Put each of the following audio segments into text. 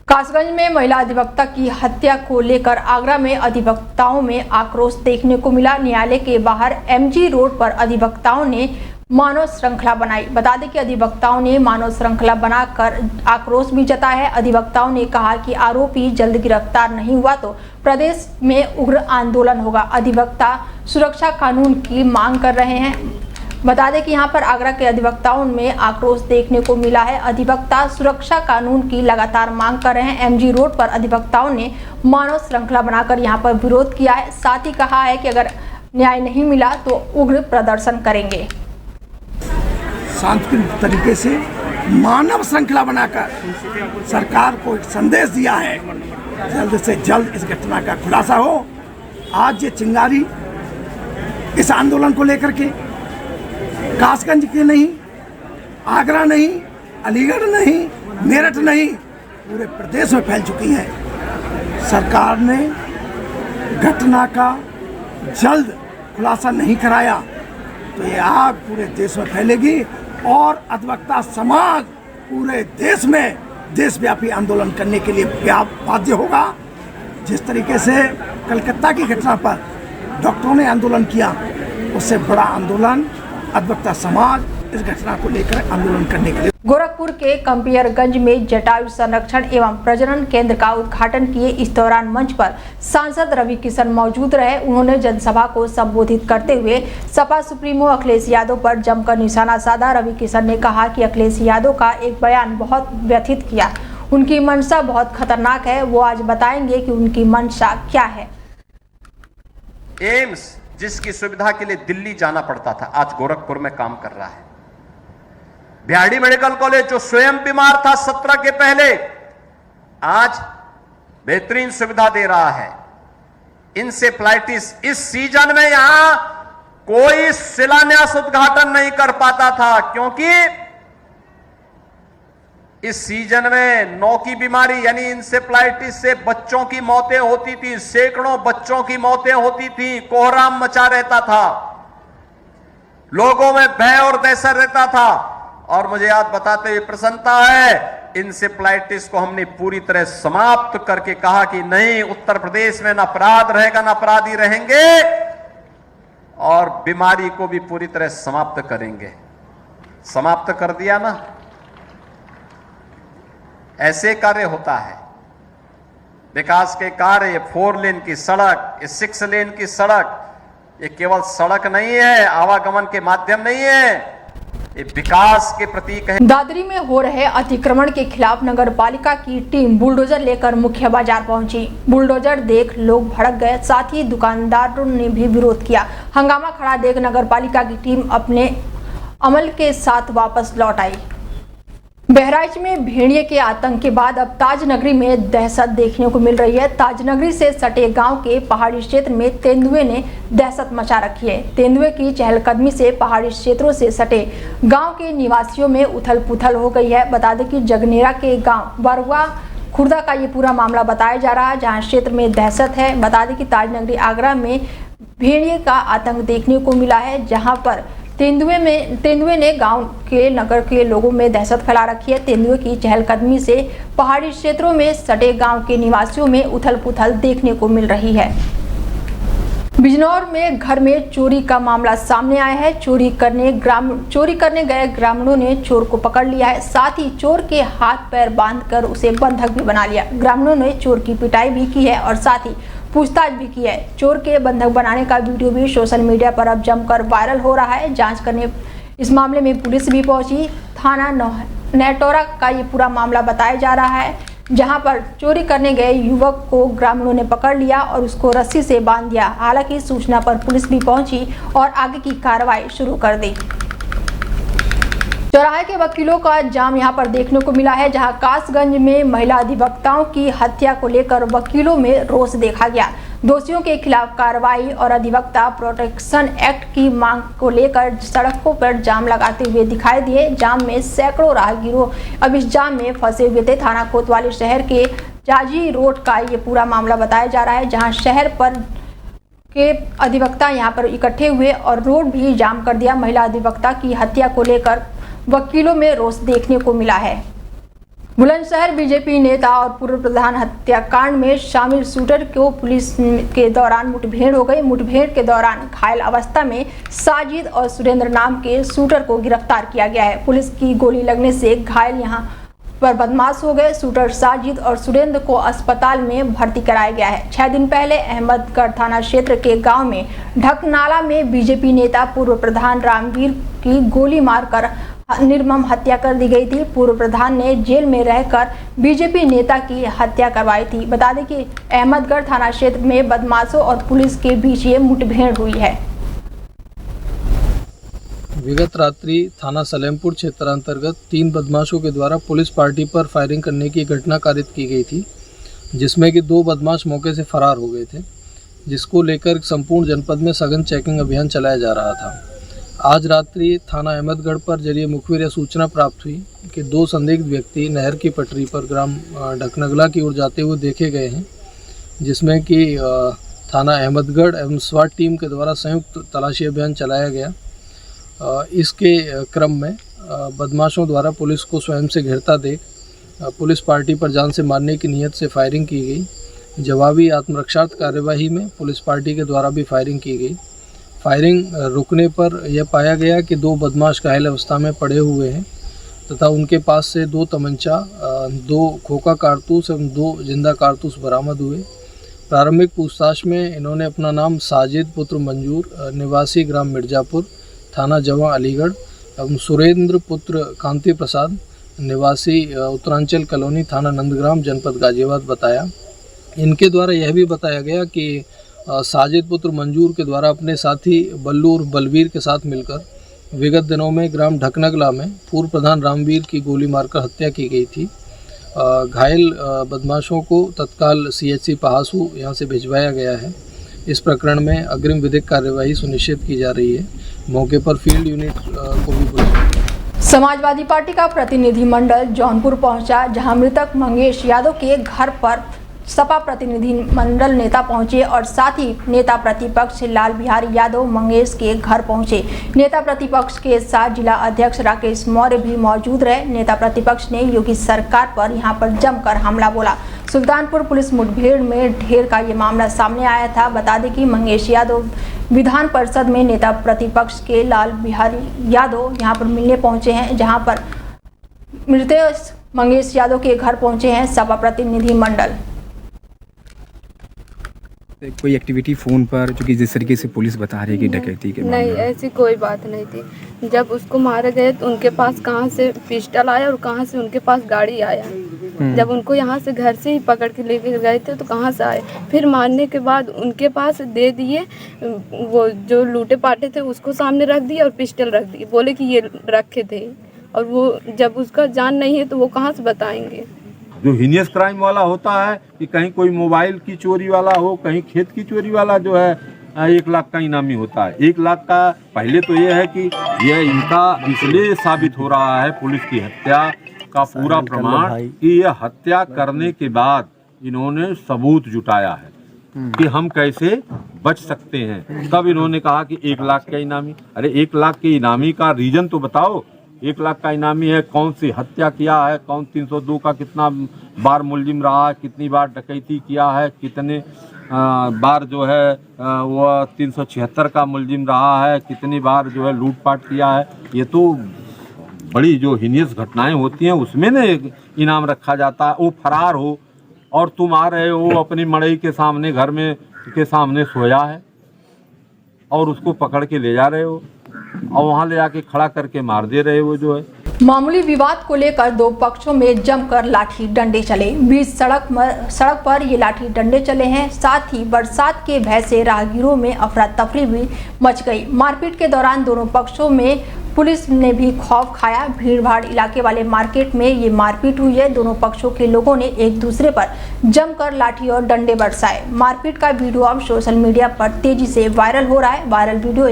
कासगंज में महिला अधिवक्ता की हत्या को लेकर आगरा में अधिवक्ताओं में आक्रोश देखने को मिला। न्यायालय के बाहर एमजी रोड पर अधिवक्ताओं ने मानव श्रृंखला बनाई। बता दें कि अधिवक्ताओं ने मानव श्रृंखला बनाकर आक्रोश भी जताया है। अधिवक्ताओं ने कहा कि आरोपी जल्द गिरफ्तार नहीं हुआ तो प्रदेश में उग्र आंदोलन होगा। अधिवक्ता सुरक्षा कानून की मांग कर रहे हैं। बता दें कि यहां पर आगरा के अधिवक्ताओं में आक्रोश देखने को मिला है। अधिवक्ता सुरक्षा कानून की लगातार मांग कर रहे हैं। एमजी रोड पर अधिवक्ताओं ने मानव श्रृंखला बनाकर यहां पर विरोध किया है। साथ ही कहा है कि अगर न्याय नहीं मिला तो उग्र प्रदर्शन करेंगे। शांतिपूर्ण तरीके से मानव श्रृंखला बनाकर सरकार को एक संदेश दिया है, जल्द से जल्द इस घटना का खुलासा हो। आज ये चिंगारी इस आंदोलन को लेकर के कासगंज के नहीं, आगरा नहीं, अलीगढ़ नहीं, मेरठ नहीं, पूरे प्रदेश में फैल चुकी है। सरकार ने घटना का जल्द खुलासा नहीं कराया तो ये आग पूरे देश में फैलेगी और अधिवक्ता समाज पूरे देश में देशव्यापी आंदोलन करने के लिए बाध्य होगा। जिस तरीके से कलकत्ता की घटना पर डॉक्टरों ने आंदोलन किया, उससे बड़ा आंदोलन अधिवक्ता समाज इस घटना को लेकर आंदोलन करने के लिए। गोरखपुर के कंपियरगंज में जटायु संरक्षण एवं प्रजनन केंद्र का उद्घाटन किए। इस दौरान मंच पर सांसद रवि किशन मौजूद रहे। उन्होंने जनसभा को संबोधित करते हुए सपा सुप्रीमो अखिलेश यादव पर जमकर निशाना साधा। रवि किशन ने कहा कि अखिलेश यादव का एक बयान बहुत व्यथित किया। उनकी मंशा बहुत खतरनाक है। वो आज बताएंगे कि उनकी मंशा क्या है। एम्स जिसकी सुविधा के लिए दिल्ली जाना पड़ता था, आज गोरखपुर में काम कर रहा है। बिहाड़ी मेडिकल कॉलेज जो स्वयं बीमार था 17 के पहले, आज बेहतरीन सुविधा दे रहा है। इंसेफ्लाइटिस इस सीजन में यहां कोई शिलान्यास उद्घाटन नहीं कर पाता था, क्योंकि इस सीजन में 9 की बीमारी यानी इंसेफ्लाइटिस से बच्चों की मौतें होती थी, सैकड़ों बच्चों की मौतें होती थी। कोहराम मचा रहता था, लोगों में भय और दहशत रहता था। और मुझे याद बताते हुए प्रसन्नता है, इंसेफ्लाइटिस को हमने पूरी तरह समाप्त करके कहा कि नहीं, उत्तर प्रदेश में न अपराध रहेगा न अपराधी रहेंगे और बीमारी को भी पूरी तरह समाप्त करेंगे। समाप्त कर दिया ना। ऐसे कार्य होता है, विकास के कार्य। ये 4 लेन की सड़क, ये 6 लेन की सड़क, ये केवल सड़क नहीं है, आवागमन के माध्यम नहीं है, ये विकास के प्रतीक है। दादरी में हो रहे अतिक्रमण के खिलाफ नगर पालिका की टीम बुलडोजर लेकर मुख्य बाजार पहुंची। बुलडोजर देख लोग भड़क गए, साथ ही दुकानदारों ने भी विरोध किया। हंगामा खड़ा देख नगर पालिका की टीम अपने अमल के साथ वापस लौट आई। बहराइच में भेड़िए के आतंक के बाद अब ताजनगरी में दहशत देखने को मिल रही है। ताजनगरी से सटे गांव के पहाड़ी क्षेत्र में तेंदुए ने दहशत मचा रखी है। तेंदुए की चहलकदमी से पहाड़ी क्षेत्रों से सटे गांव के निवासियों में उथल पुथल हो गई है। बता दें कि जगनेरा के गांव बरुआ खुर्दा का ये पूरा मामला बताया जा रहा है, जहाँ क्षेत्र में दहशत है। बता दें कि ताजनगरी आगरा में भेड़िए का आतंक देखने को मिला है, जहाँ पर तेंदुए ने गांव के नगर के लोगों में दहशत फैला रखी है। तेंदुए की चहलकदमी से पहाड़ी क्षेत्रों में सटे गांव के निवासियों में उथल पुथल देखने को मिल रही है। बिजनौर में घर में चोरी का मामला सामने आया है। चोरी करने गए ग्रामीणों ने चोर को पकड़ लिया है, साथ ही चोर के हाथ पैर बांधकर उसे बंधक भी बना लिया। ग्रामीणों ने चोर की पिटाई भी की है और साथ ही पूछताछ भी की है। चोर के बंधक बनाने का वीडियो भी सोशल मीडिया पर अब जमकर वायरल हो रहा है। जांच करने इस मामले में पुलिस भी पहुंची। थाना नेटोरा का ये पूरा मामला बताया जा रहा है, जहां पर चोरी करने गए युवक को ग्रामीणों ने पकड़ लिया और उसको रस्सी से बांध दिया। हालांकि सूचना पर पुलिस भी पहुंची और आगे की कार्रवाई शुरू कर दी। चौराहे के वकीलों का जाम यहां पर देखने को मिला है, जहां कासगंज में महिला अधिवक्ताओं की हत्या को लेकर वकीलों में रोष देखा गया। दोषियों के खिलाफ कार्रवाई और अधिवक्ता प्रोटेक्शन एक्ट की मांग को लेकर सड़कों पर जाम लगाते हुए दिखाई दिए। जाम में सैकड़ों राहगीरों अब इस जाम में फंसे हुए थे। थाना कोतवाली शहर के जाजी रोड का ये पूरा मामला बताया जा रहा है, जहां शहर पर के अधिवक्ता यहां पर इकट्ठे हुए और रोड भी जाम कर दिया। महिला अधिवक्ता की हत्या को लेकर वकीलों में रोष देखने को मिला है। बुलंदशहर बीजेपी नेता और पूर्व प्रधान हत्याकांड में शामिल शूटर को पुलिस के दौरान मुठभेड़ हो गई। मुठभेड़ के दौरान घायल अवस्था में साजिद और सुरेंद्र नाम के शूटर को गिरफ्तार किया गया है। पुलिस की गोली लगने से घायल यहां पर बदमाश हो गए। शूटर साजिद और सुरेंद्र को अस्पताल में भर्ती कराया गया है। 6 दिन पहले अहमदगढ़ थाना क्षेत्र के गांव में ढकनाला में बीजेपी नेता पूर्व प्रधान रामवीर की गोली मारकर निर्मम हत्या कर दी गई थी। पूर्व प्रधान ने जेल में रहकर बीजेपी नेता की हत्या करवाई थी। बता दें कि अहमदगढ़ थाना क्षेत्र में बदमाशों और पुलिस के बीच ये मुठभेड़ हुई है। विगत रात्रि थाना सलेमपुर क्षेत्र अंतर्गत 3 बदमाशों के द्वारा पुलिस पार्टी पर फायरिंग करने की घटना कारित की गई थी, जिसमें कि 2 बदमाश मौके से फरार हो गए थे, जिसको लेकर संपूर्ण जनपद में सघन चेकिंग अभियान चलाया जा रहा था। आज रात्रि थाना अहमदगढ़ पर जरिए मुखबिर या सूचना प्राप्त हुई कि 2 संदिग्ध व्यक्ति नहर की पटरी पर ग्राम ढकनगला की ओर जाते हुए देखे गए हैं, जिसमें कि थाना अहमदगढ़ एवं स्वाट टीम के द्वारा संयुक्त तलाशी अभियान चलाया गया। इसके क्रम में बदमाशों द्वारा पुलिस को स्वयं से घेरता देख पुलिस पार्टी पर जान से मारने की नीयत से फायरिंग की गई। जवाबी आत्मरक्षार्थ कार्यवाही में पुलिस पार्टी के द्वारा भी फायरिंग की गई। फायरिंग रुकने पर यह पाया गया कि 2 बदमाश घायल अवस्था में पड़े हुए हैं तथा उनके पास से 2 तमंचा, 2 खोखा कारतूस एवं 2 जिंदा कारतूस बरामद हुए। प्रारंभिक पूछताछ में इन्होंने अपना नाम साजिद पुत्र मंजूर निवासी ग्राम मिर्जापुर थाना जवां अलीगढ़ एवं सुरेंद्र पुत्र कांति प्रसाद निवासी उत्तरांचल कॉलोनी थाना नंदग्राम जनपद गाजियाबाद बताया। इनके द्वारा यह भी बताया गया कि साजिद पुत्र मंजूर के द्वारा अपने साथी बल्लू और बलवीर के साथ मिलकर विगत दिनों में ग्राम ढकनगला में पूर्व प्रधान रामवीर की गोली मारकर हत्या की गई थी। घायल बदमाशों को तत्काल CHC पहासू यहां से भिजवाया गया है। इस प्रकरण में अग्रिम विधिक कार्यवाही सुनिश्चित की जा रही है। मौके पर फील्ड यूनिट को भी बुलाया। समाजवादी पार्टी का प्रतिनिधिमंडल जौनपुर पहुंचा, जहां मृतक मंगेश यादव के घर पर सपा प्रतिनिधिमंडल नेता पहुंचे और साथ ही नेता प्रतिपक्ष लाल बिहारी यादव मंगेश के घर पहुंचे। नेता प्रतिपक्ष के साथ जिला अध्यक्ष राकेश मौर्य भी मौजूद रहे। नेता प्रतिपक्ष ने योगी सरकार पर यहां पर जमकर हमला बोला। सुल्तानपुर पुलिस मुठभेड़ में ढेर का ये मामला सामने आया था। बता दें कि मंगेश यादव विधान परिषद में नेता प्रतिपक्ष के लाल बिहारी यादव यहां पर मिलने पहुंचे हैं, जहां पर मृत मंगेश यादव के घर पहुंचे हैं सपा प्रतिनिधिमंडल। कोई एक्टिविटी फ़ोन पर जो कि जिस तरीके से पुलिस बता रही है कि डकैती के नहीं, ऐसी कोई बात नहीं थी। जब उसको मारे गए तो उनके पास कहाँ से पिस्टल आया और कहाँ से उनके पास गाड़ी आया। जब उनको यहाँ से घर से ही पकड़ के लेके गए थे तो कहाँ से आए। फिर मारने के बाद उनके पास दे दिए, वो जो लूटे पाटे थे उसको सामने रख दिए और पिस्टल रख दिए, बोले कि ये रखे थे। और वो जब उसका जान नहीं है तो वो कहाँ से बताएंगे। जो हीनियस क्राइम वाला होता है कि कहीं कोई मोबाइल की चोरी वाला हो, कहीं खेत की चोरी वाला जो है 1 लाख का इनामी होता है। 1 लाख का पहले तो ये है कि यह इनका इसलिए साबित हो रहा है पुलिस की हत्या का पूरा प्रमाण कि यह हत्या करने के बाद इन्होंने सबूत जुटाया है कि हम कैसे बच सकते हैं। तब इन्होंने कहा कि 1 लाख का इनामी। अरे 1 लाख के इनामी का रीजन तो बताओ। 1 लाख का इनामी है, कौन सी हत्या किया है, कौन 302 का कितना बार मुलजिम रहा है, कितनी बार डकैती किया है, कितने बार जो है वो 376 का मुलजिम रहा है, कितनी बार जो है लूटपाट किया है। ये तो बड़ी जो हीनियस घटनाएं होती हैं उसमें ना इनाम रखा जाता है। वो फरार हो और तुम आ रहे हो अपनी मड़ई के सामने, घर में के सामने सोया है और उसको पकड़ के ले जा रहे हो और वहाँ ले जाके खड़ा करके मार दे रहे हो। जो है मामूली विवाद को लेकर 2 पक्षों में जमकर लाठी डंडे चले। बीच सड़क पर ये लाठी डंडे चले हैं। साथ ही बरसात के भय से राहगीरों में अफरा तफरी भी मच गई। मारपीट के दौरान दोनों पक्षों में पुलिस ने भी खौफ खाया। भीड़भाड़ इलाके वाले मार्केट में ये मारपीट हुई है। दोनों पक्षों के लोगों ने एक दूसरे पर जमकर लाठी और डंडे बरसाए। मारपीट का वीडियो अब सोशल मीडिया पर तेजी से वायरल हो रहा है। वायरल वीडियो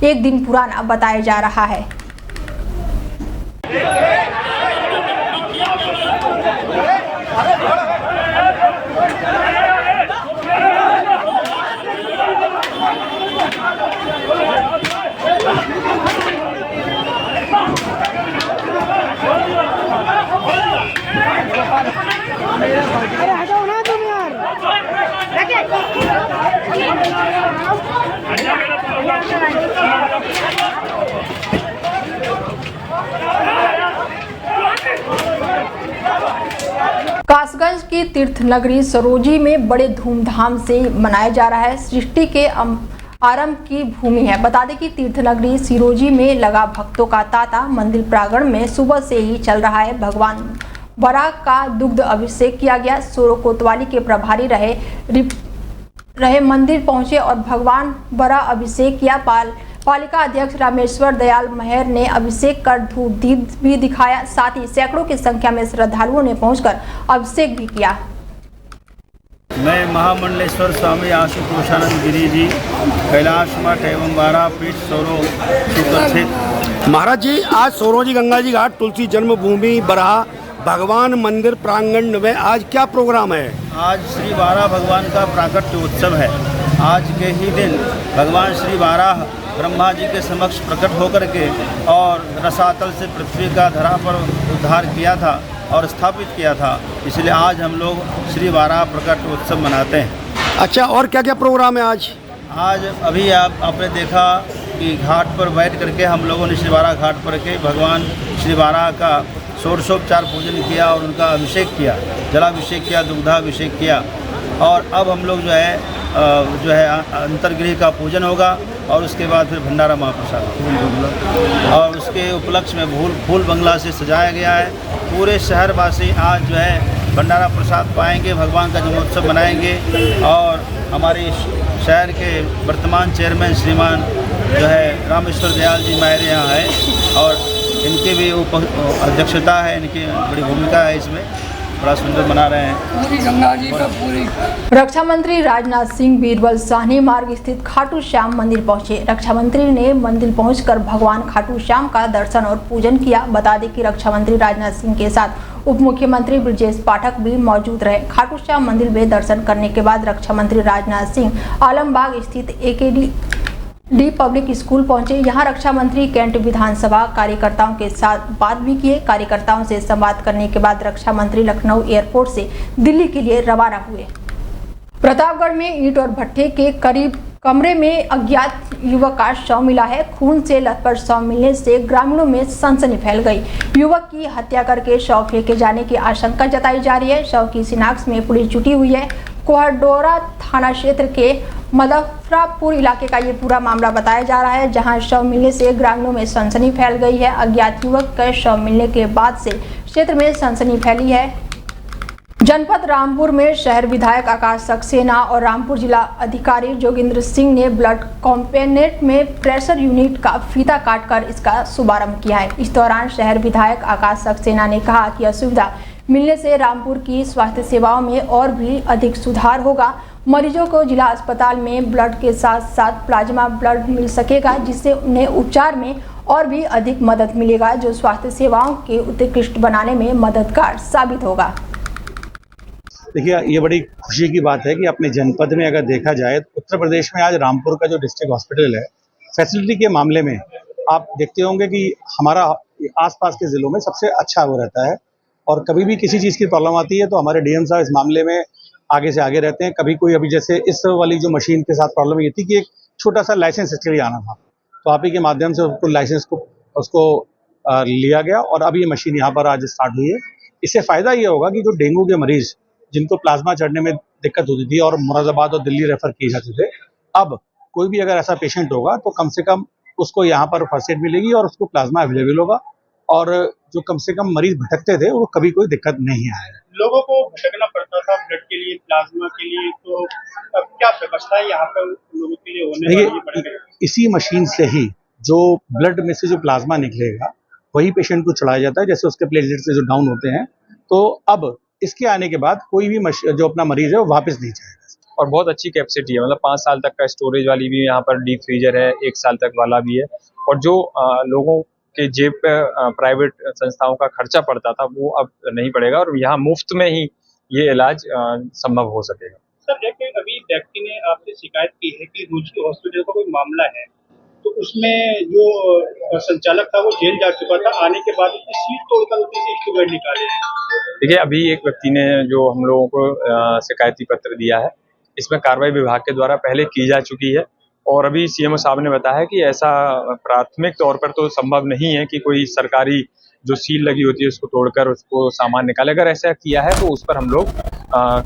एक दिन पुराना बताया जा रहा है। कासगंज की तीर्थ नगरी सरोजी में बड़े धूमधाम से मनाया जा रहा है। सृष्टि के आरंभ की भूमि है। बता दें कि तीर्थ नगरी सिरोजी में लगा भक्तों का तांता। मंदिर प्रांगण में सुबह से ही चल रहा है। भगवान बराह का दुग्ध अभिषेक किया गया। सोरो कोतवाली के प्रभारी रहे मंदिर पहुंचे और भगवान बराह अभिषेक किया। पालिका अध्यक्ष रामेश्वर दयाल महर ने अभिषेक कर धूप दीप भी दिखाया। साथ ही सैकड़ों की संख्या में श्रद्धालुओं ने पहुंचकर अभिषेक भी किया। मैं महामंडलेश्वर स्वामी आशुतोषानंद गिरी जी कैलाश मठ एवं बारह पीठ सोरो सुप्रसिद्ध। महाराज जी, आज सोरोजी गंगा जी घाट तुलसी जन्मभूमि बराह भगवान मंदिर प्रांगण में आज क्या प्रोग्राम है? आज श्री बारह भगवान का प्राकट्य उत्सव है। आज के ही दिन भगवान श्री बारह ब्रह्मा जी के समक्ष प्रकट होकर के और रसातल से पृथ्वी का धरा पर उद्धार किया था और स्थापित किया था। इसलिए आज हम लोग श्री बारह प्रकट उत्सव मनाते हैं। अच्छा, और क्या क्या प्रोग्राम है आज? आज अभी आपने देखा कि घाट पर बैठ करके हम लोगों ने श्री बारह घाट पर के भगवान श्री बारह का षोडशोपचार पूजन किया और उनका अभिषेक किया, जलाभिषेक किया, दुग्धाभिषेक किया। और अब हम लोग जो है अंतर्गृह का पूजन होगा और उसके बाद फिर भंडारा महाप्रसाद और उसके उपलक्ष्य में फूल बंगला से सजाया गया है। पूरे शहरवासी आज जो है भंडारा प्रसाद पाएंगे, भगवान का जन्मोत्सव मनाएंगे। और हमारे शहर के वर्तमान चेयरमैन श्रीमान जो है रामेश्वर दयाल जी महर यहाँ है और इनकी भी अध्यक्षता है, इनकी बड़ी भूमिका है इसमें। बड़ा सुंदर मना रहे हैं। रक्षा मंत्री राजनाथ सिंह बीरबल साहनी मार्ग स्थित खाटू श्याम मंदिर पहुंचे। रक्षा मंत्री ने मंदिर पहुंचकर भगवान खाटू श्याम का दर्शन और पूजन किया। बता दें कि रक्षा मंत्री राजनाथ सिंह के साथ उप मुख्यमंत्री ब्रजेश पाठक भी मौजूद रहे। खाटू श्याम मंदिर में दर्शन करने के बाद रक्षा मंत्री राजनाथ सिंह आलमबाग स्थित AKD पब्लिक स्कूल पहुंचे। यहां रक्षा मंत्री कैंट विधानसभा कार्यकर्ताओं के साथ बात भी किए। कार्यकर्ताओं से संवाद करने के बाद रक्षा मंत्री लखनऊ एयरपोर्ट से दिल्ली के लिए रवाना हुए। प्रतापगढ़ में ईंट और भट्ठे के करीब कमरे में अज्ञात युवक का शव मिला है। खून से लथपथ शव मिलने से ग्रामीणों में सनसनी फैल गई। युवक की हत्या करके शव फेंके जाने की आशंका जताई जा रही है। शव की शिनाख्त में पुलिस जुटी हुई है। कोहडोरा थाना क्षेत्र के मदफरापुर इलाके का ये पूरा मामला बताया जा रहा है, जहां शव मिलने से ग्रामीणों में सनसनी फैल गई है। अज्ञात युवक के शव मिलने के बाद से क्षेत्र में सनसनी फैली है। जनपद रामपुर में शहर विधायक आकाश सक्सेना और रामपुर जिला अधिकारी जोगिंद्र सिंह ने ब्लड कॉम्पोनेंट में प्रेशर यूनिट का फीता काटकर इसका शुभारंभ किया है। इस दौरान शहर विधायक आकाश सक्सेना ने कहा कि असुविधा मिलने से रामपुर की स्वास्थ्य सेवाओं में और भी अधिक सुधार होगा। मरीजों को जिला अस्पताल में ब्लड के साथ साथ प्लाज्मा ब्लड मिल सकेगा, जिससे उन्हें उपचार में और भी अधिक मदद मिलेगा, जो स्वास्थ्य सेवाओं के उत्कृष्ट बनाने में मददगार साबित होगा। देखिए, ये बड़ी खुशी की बात है कि अपने जनपद में अगर देखा जाए तो उत्तर प्रदेश में आज रामपुर का जो डिस्ट्रिक्ट हॉस्पिटल है, फैसिलिटी के मामले में आप देखते होंगे कि हमारा आसपास के ज़िलों में सबसे अच्छा वो रहता है। और कभी भी किसी चीज़ की प्रॉब्लम आती है तो हमारे DM साहब इस मामले में आगे से आगे रहते हैं। कभी कोई अभी जैसे इस वाली जो मशीन के साथ प्रॉब्लम ये थी कि एक छोटा सा लाइसेंस इसके लिए आना था, तो आप ही के माध्यम से उसको लाइसेंस को उसको लिया गया और अब ये मशीन यहाँ पर आज स्टार्ट हुई है। इससे फ़ायदा ये होगा कि जो डेंगू के मरीज़ जिनको प्लाज्मा चढ़ने में दिक्कत होती थी और मुरादाबाद और दिल्ली रेफर किए जाते थे, अब कोई भी अगर ऐसा पेशेंट होगा तो कम से कम उसको यहाँ पर फर्स्ट एड मिलेगी और उसको प्लाज्मा अवेलेबल होगा। और जो कम से कम मरीज भटकते थे वो कभी कोई दिक्कत नहीं आया। लोगों को भटकना पड़ता था ब्लड के लिए, प्लाज्मा के लिए, तो अब क्या व्यवस्था है यहाँ पर लोगों के लिए होने वाली है? इसी मशीन से ही जो ब्लड में से जो प्लाज्मा निकलेगा वही पेशेंट को चढ़ाया जाता है, जैसे उसके प्लेटलेट्स से जो डाउन होते हैं। तो अब इसके आने के बाद कोई भी जो अपना मरीज है वो वापस नहीं जाएगा। और बहुत अच्छी कैपेसिटी है, मतलब 5 साल तक का स्टोरेज वाली भी यहाँ पर डीप फ्रीजर है, 1 साल तक वाला भी है। और जो लोगों के जेब पे प्राइवेट संस्थाओं का खर्चा पड़ता था वो अब नहीं पड़ेगा और यहाँ मुफ्त में ही ये इलाज संभव हो सकेगा। सर, देखिए अभी व्यक्ति ने आपसे शिकायत की है कि रुचि हॉस्पिटल का कोई मामला है, तो उसमें जो संचालक था वो जेल जा चुका था, आने के बाद उसकी सीट तोड़कर उसने से स्टूडेंट निकाले। देखिए, अभी एक व्यक्ति ने जो हम लोगों को शिकायती पत्र दिया है, इसमें कार्रवाई विभाग के द्वारा पहले की जा चुकी है और अभी CMO साहब ने बताया कि ऐसा प्राथमिक तौर पर तो संभव नहीं है कि कोई सरकारी जो सील लगी होती है उसको तोड़कर उसको सामान निकाले। अगर ऐसा किया है तो उस पर हम लोग